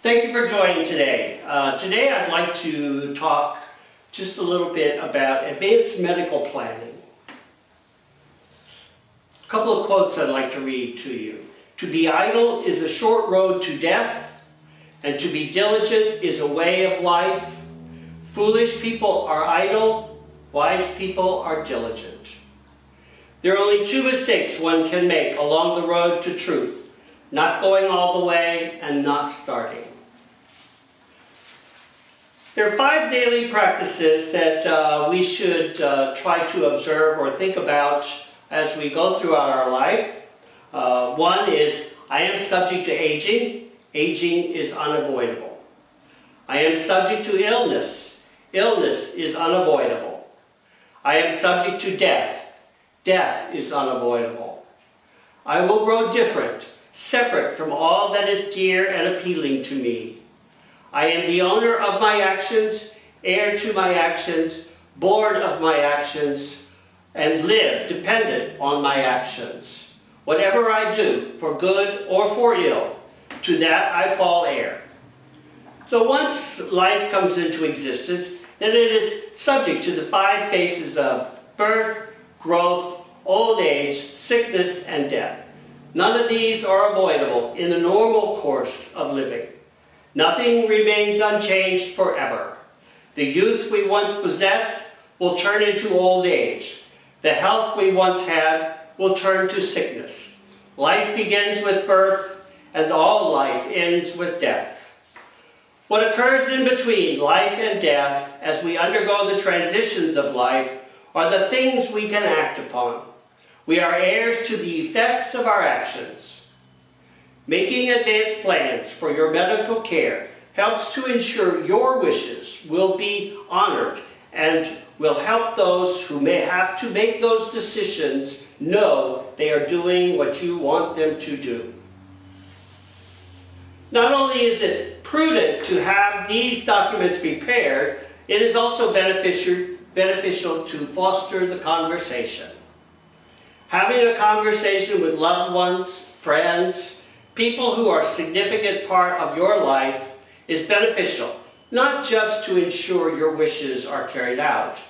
Thank you for joining today. Today I'd like to talk just a little bit about advanced medical planning. A couple of quotes I'd like to read to you. To be idle is a short road to death, and to be diligent is a way of life. Foolish people are idle, wise people are diligent. There are only two mistakes one can make along the road to truth: not going all the way and not starting. There are 5 daily practices that we should try to observe or think about as we go throughout our life. One is, I am subject to aging. Aging is unavoidable. I am subject to illness. Illness is unavoidable. I am subject to death. Death is unavoidable. I will grow different, separate from all that is dear and appealing to me. I am the owner of my actions, heir to my actions, born of my actions, and live dependent on my actions. Whatever I do, for good or for ill, to that I fall heir. So once life comes into existence, then it is subject to the 5 phases of birth, growth, old age, sickness, and death. None of these are avoidable in the normal course of living. Nothing remains unchanged forever. The youth we once possessed will turn into old age. The health we once had will turn to sickness. Life begins with birth, and all life ends with death. What occurs in between life and death, as we undergo the transitions of life, are the things we can act upon. We are heirs to the effects of our actions. Making advanced plans for your medical care helps to ensure your wishes will be honored and will help those who may have to make those decisions know they are doing what you want them to do. Not only is it prudent to have these documents prepared, it is also beneficial to foster the conversation. Having a conversation with loved ones, friends, people who are a significant part of your life is beneficial, not just to ensure your wishes are carried out.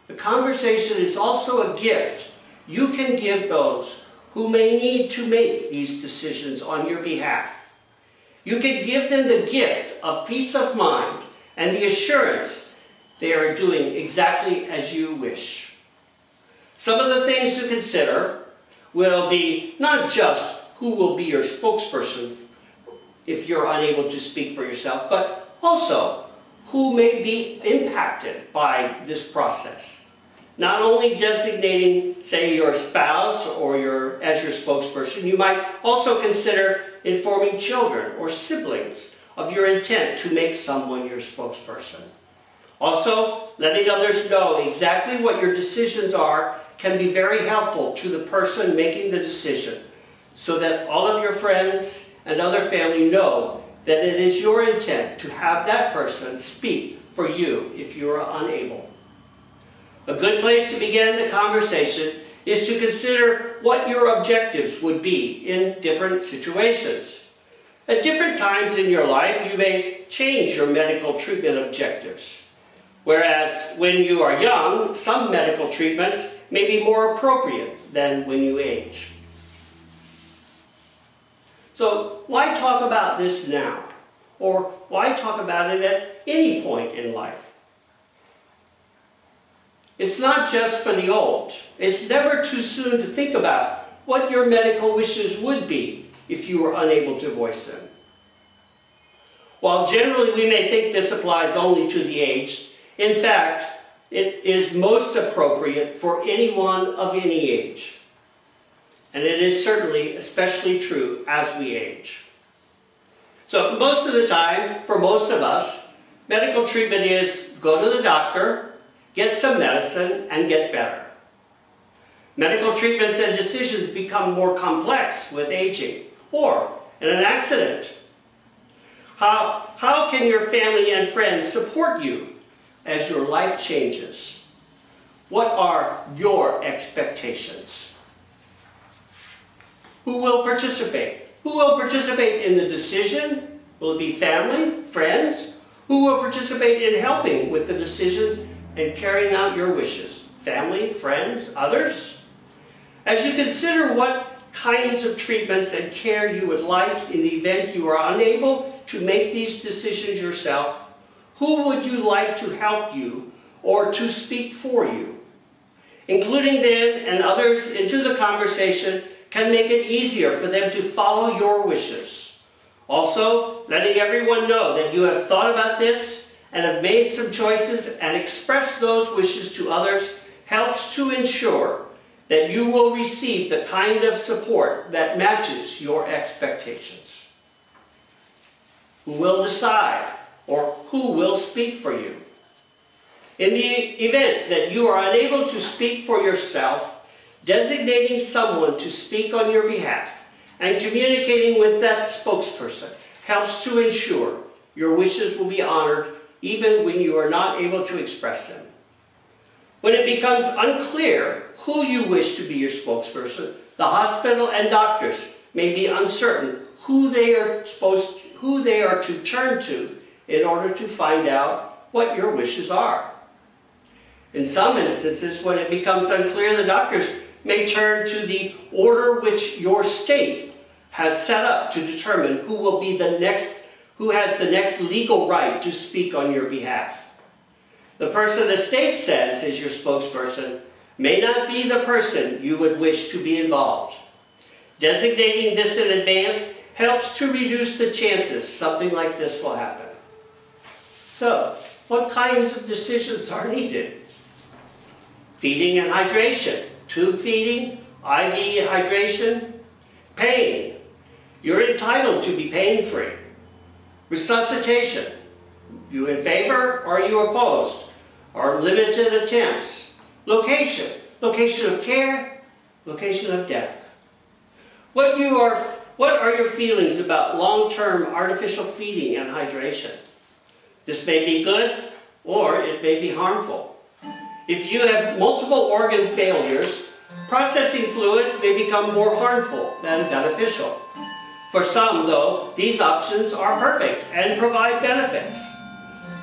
The conversation is also a gift you can give those who may need to make these decisions on your behalf. You can give them the gift of peace of mind and the assurance they are doing exactly as you wish. Some of the things to consider will be not just who will be your spokesperson if you're unable to speak for yourself, but also who may be impacted by this process. Not only designating, say, your spouse or as your spokesperson, you might also consider informing children or siblings of your intent to make someone your spokesperson. Also, letting others know exactly what your decisions are can be very helpful to the person making the decision, so that all of your friends and other family know that it is your intent to have that person speak for you if you are unable. A good place to begin the conversation is to consider what your objectives would be in different situations. At different times in your life, you may change your medical treatment objectives. Whereas when you are young, some medical treatments may be more appropriate than when you age. So why talk about this now? Or why talk about it at any point in life? It's not just for the old. It's never too soon to think about what your medical wishes would be if you were unable to voice them. While generally we may think this applies only to the aged, in fact, it is most appropriate for anyone of any age. And it is certainly especially true as we age. So most of the time, for most of us, medical treatment is go to the doctor, get some medicine, and get better. Medical treatments and decisions become more complex with aging or in an accident. How can your family and friends support you as your life changes? What are your expectations? Who will participate? Who will participate in the decision Will it be family, friends, who will participate in helping with the decisions and carrying out your wishes? Family, friends, others? As you consider what kinds of treatments and care you would like in the event you are unable to make these decisions yourself, who would you like to help you or to speak for you? Including them and others into the conversation can make it easier for them to follow your wishes. Also, letting everyone know that you have thought about this and have made some choices and expressed those wishes to others helps to ensure that you will receive the kind of support that matches your expectations. Who will decide or who will speak for you? In the event that you are unable to speak for yourself, designating someone to speak on your behalf and communicating with that spokesperson helps to ensure your wishes will be honored even when you are not able to express them. When it becomes unclear who you wish to be your spokesperson, the hospital and doctors may be uncertain who they are to turn to in order to find out what your wishes are. In some instances, when it becomes unclear, the doctors may turn to the order which your state has set up to determine who has the next legal right to speak on your behalf. The person the state says is your spokesperson may not be the person you would wish to be involved. Designating this in advance helps to reduce the chances something like this will happen. So, what kinds of decisions are needed? Feeding and hydration, tube feeding, IV hydration, pain. You're entitled to be pain-free. Resuscitation. You in favor or are you opposed? Or limited attempts? Location. Location of care, location of death. What are your feelings about long-term artificial feeding and hydration? This may be good or it may be harmful. If you have multiple organ failures, processing fluids may become more harmful than beneficial. For some, though, these options are perfect and provide benefits.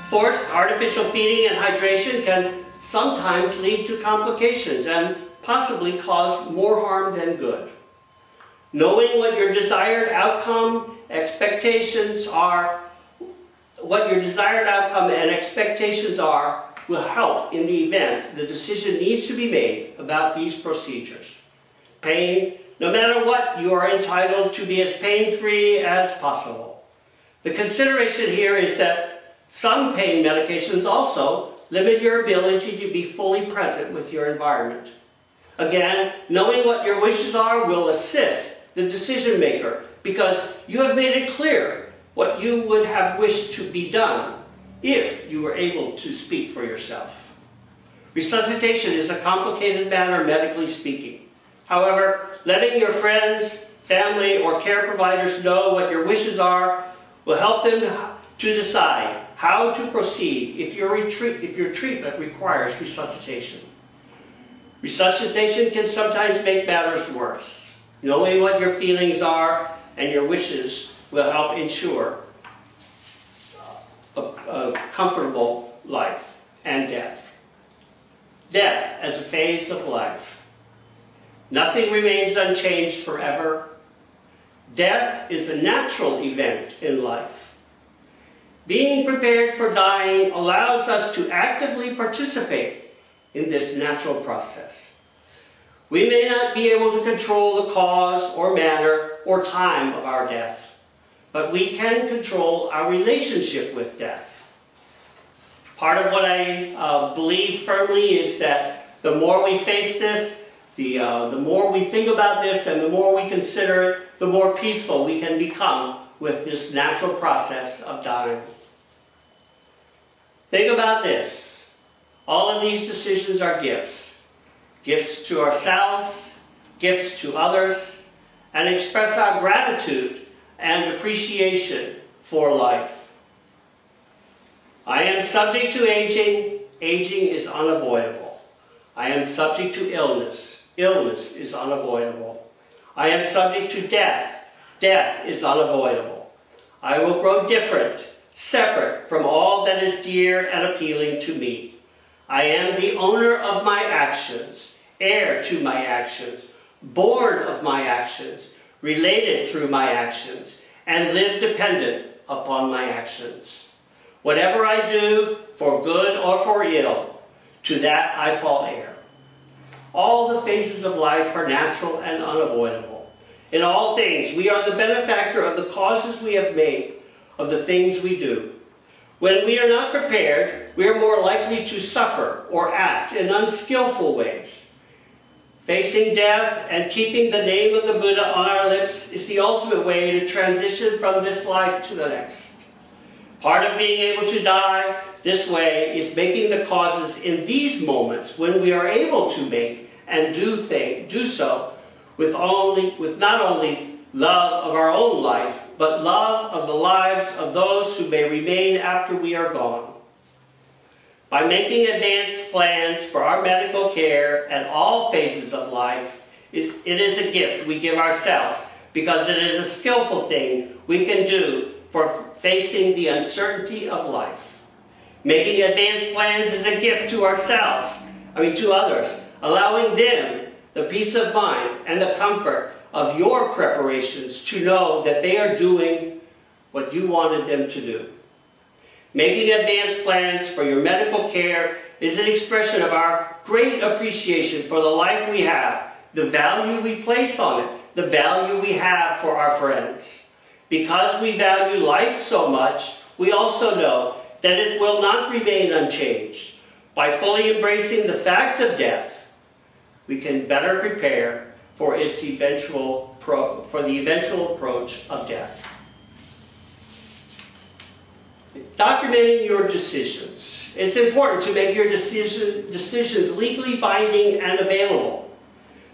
Forced artificial feeding and hydration can sometimes lead to complications and possibly cause more harm than good. Knowing what your desired outcome and expectations are will help in the event the decision needs to be made about these procedures. Pain, no matter what, you are entitled to be as pain-free as possible. The consideration here is that some pain medications also limit your ability to be fully present with your environment. Again, knowing what your wishes are will assist the decision maker because you have made it clear what you would have wished to be done if you were able to speak for yourself. Resuscitation is a complicated matter, medically speaking. However, letting your friends, family, or care providers know what your wishes are will help them to decide how to proceed if your treatment requires resuscitation. Resuscitation can sometimes make matters worse. Knowing what your feelings are and your wishes will help ensure a comfortable life and death. Death as a phase of life. Nothing remains unchanged forever. Death is a natural event in life. Being prepared for dying allows us to actively participate in this natural process. We may not be able to control the cause or manner or time of our death, but we can control our relationship with death. Part of what I believe firmly is that the more we face this, the more we think about this and the more we consider it, the more peaceful we can become with this natural process of dying. Think about this. All of these decisions are gifts. Gifts to ourselves, gifts to others, and express our gratitude and appreciation for life. I am subject to aging. Aging is unavoidable. I am subject to illness. Illness is unavoidable. I am subject to death. Death is unavoidable. I will grow different, separate from all that is dear and appealing to me. I am the owner of my actions, heir to my actions, born of my actions, related through my actions, and live dependent upon my actions. Whatever I do, for good or for ill, to that I fall heir. All the phases of life are natural and unavoidable. In all things, we are the benefactor of the causes we have made, of the things we do. When we are not prepared, we are more likely to suffer or act in unskillful ways. Facing death and keeping the name of the Buddha on our lips is the ultimate way to transition from this life to the next. Part of being able to die this way is making the causes in these moments when we are able to make and do so with not only love of our own life, but love of the lives of those who may remain after we are gone. By making advanced plans for our medical care at all phases of life, it is a gift we give ourselves, because it is a skillful thing we can do for facing the uncertainty of life. Making advanced plans is a gift to to others, allowing them the peace of mind and the comfort of your preparations to know that they are doing what you wanted them to do. Making advanced plans for your medical care is an expression of our great appreciation for the life we have, the value we place on it, the value we have for our friends. Because we value life so much, we also know that it will not remain unchanged. By fully embracing the fact of death, we can better prepare for the eventual approach of death. Documenting your decisions. It's important to make your decisions legally binding and available.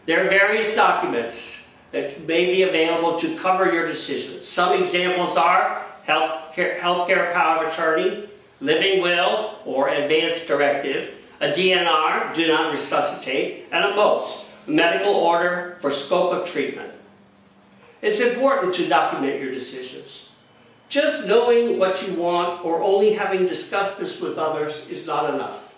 There are various documents that may be available to cover your decisions. Some examples are healthcare power of attorney, living will or advance directive, a DNR, do not resuscitate, and a MOS, medical order for scope of treatment. It's important to document your decisions. Just knowing what you want or only having discussed this with others is not enough.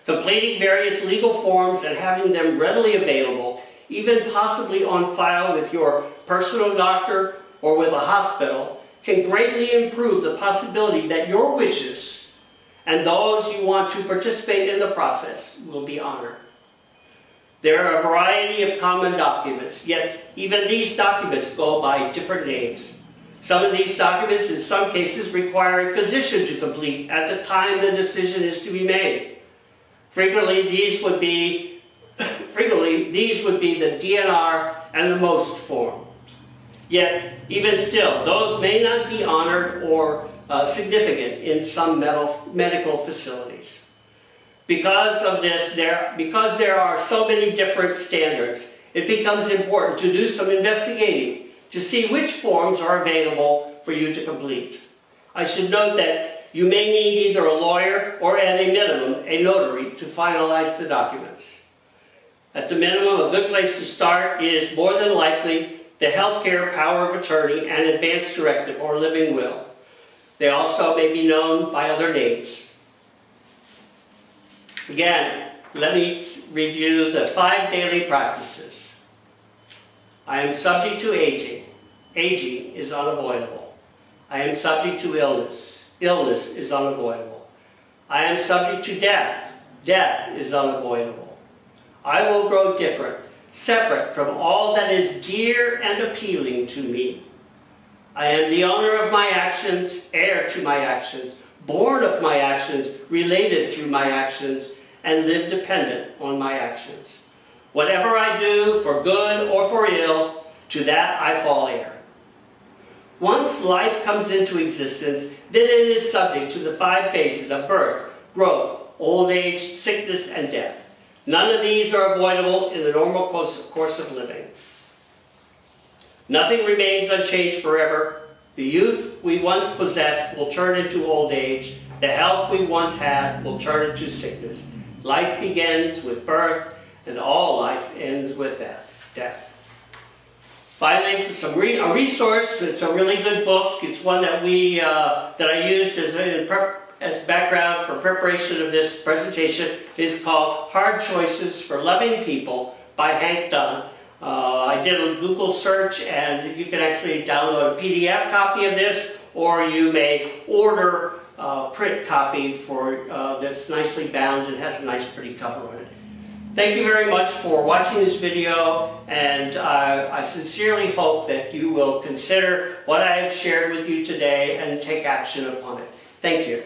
Completing various legal forms and having them readily available, even possibly on file with your personal doctor or with a hospital, can greatly improve the possibility that your wishes and those you want to participate in the process will be honored. There are a variety of common documents, yet even these documents go by different names. Some of these documents, in some cases, require a physician to complete at the time the decision is to be made. Frequently, these would be the DNR and the MOS form. Yet, even still, those may not be honored or significant in some medical facilities. Because of this, because there are so many different standards, it becomes important to do some investigating to see which forms are available for you to complete. I should note that you may need either a lawyer or, at a minimum, a notary to finalize the documents. At the minimum, a good place to start is more than likely the healthcare power of attorney and advance directive or living will. They also may be known by other names. Again, let me review the 5 daily practices. I am subject to aging. Aging is unavoidable. I am subject to illness. Illness is unavoidable. I am subject to death. Death is unavoidable. I will grow different, separate from all that is dear and appealing to me. I am the owner of my actions, heir to my actions, born of my actions, related through my actions, and live dependent on my actions. Whatever I do, for good or for ill, to that I fall heir. Once life comes into existence, then it is subject to the 5 phases of birth, growth, old age, sickness, and death. None of these are avoidable in the normal course of living. Nothing remains unchanged forever. The youth we once possessed will turn into old age. The health we once had will turn into sickness. Life begins with birth, and all life ends with death. Finally, a resource. It's a really good book. It's one that I used as background for preparation of this presentation. It's called Hard Choices for Loving People by Hank Dunn. I did a Google search, and you can actually download a PDF copy of this, or you may order a print copy that's nicely bound and has a nice pretty cover on it. Thank you very much for watching this video, and I sincerely hope that you will consider what I have shared with you today and take action upon it. Thank you.